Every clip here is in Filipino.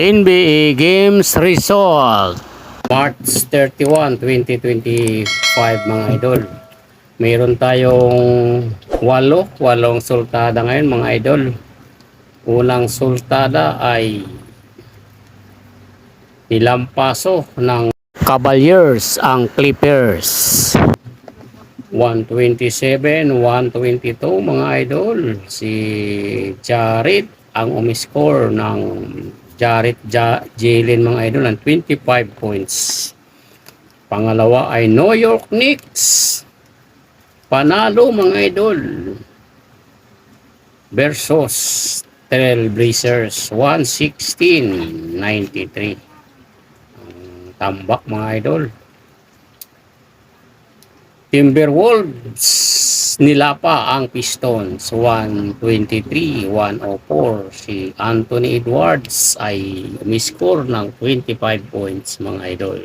NBA Games Result March 31, 2025 mga idol. Mayroon tayong walong sultada ngayon mga idol. Unang sultada ay nilampaso ng Cavaliers ang Clippers. 127-122 mga idol. Si Jared ang umiscore ng Jalen mga idol ng 25 points. Pangalawa ay New York Knicks. Panalo mga idol versus Trailblazers 116-93. Tambak mga idol. Timberwolves nilapa ang Pistons 123-104. Si Anthony Edwards ay umiscore ng 25 points mga idol.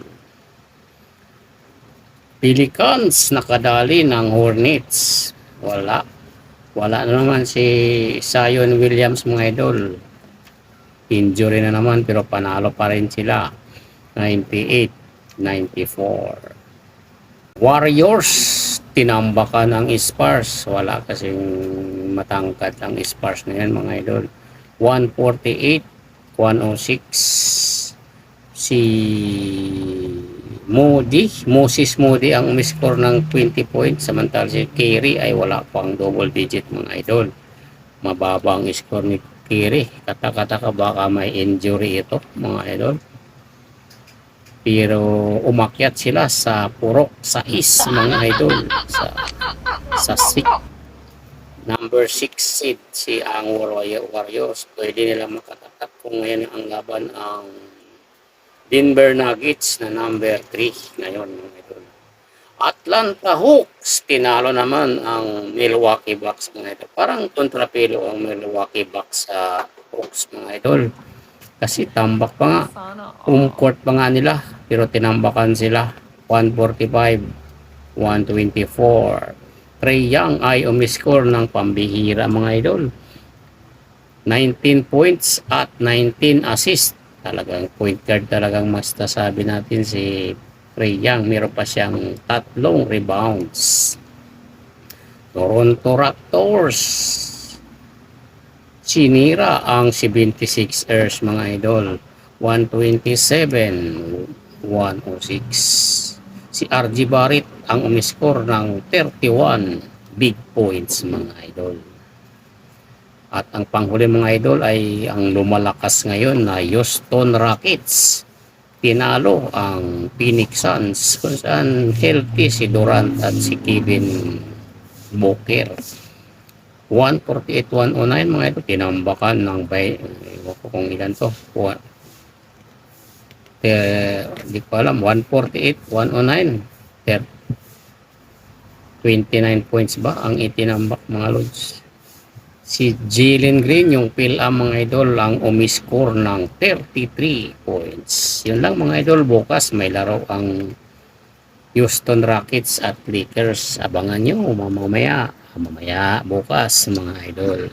Pelicans nakadali ng Hornets. Wala na naman si Zion Williams mga idol. Injury na naman pero panalo pa rin sila 98-94. Warriors tinambakan ang Spurs. Wala kasing matangkad ang Spurs na yan mga idol. 148-106. Si Moses Moody ang umiscore ng 20 points, samantala si Curry ay wala pang double digit mga idol. Mababa ang score ni Curry. Kata-kata baka may injury ito mga idol. Pero umakyat sila sa purok sa mga idol, sa number 6 seed si ang Warriors. Pwede nila makatatak kung ngayon ang laban ang Denver Nuggets na number 3 ngayon mga idol. Atlanta Hawks tinalo naman ang Milwaukee Bucks mga idol. Parang kontrapelo ang Milwaukee Bucks sa Hawks mga idol. Kasi tambak pa nga, court pa nga nila, pero tinambakan sila 145-124. Trae Young ay umiscore ng pambihira mga idol, 19 points at 19 assists. Talagang point guard talagang mas sabi natin si Trae Young. Meron pa siyang 3 rebounds. Toronto Raptors sinira ang 76ers mga idol 127-106. Si RJ Barrett ang umiscore ng 31 big points mga idol. At ang panghuli mga idol ay ang lumalakas ngayon na Houston Rockets. Tinalo ang Phoenix Suns kung saan healthy si Durant at si Kevin Booker. 148-109 mga ito, tinambakan ng ewan ko kung ilan to, di ko alam, 148-109, 29 points ba ang itinambak mga lods. Si Jalen Green yung PILA mga idol ang umiscore ng 33 points. Yun lang mga idol, bukas may laro ang Houston Rockets at Lakers. Abangan nyo mamaya bukas mga idol.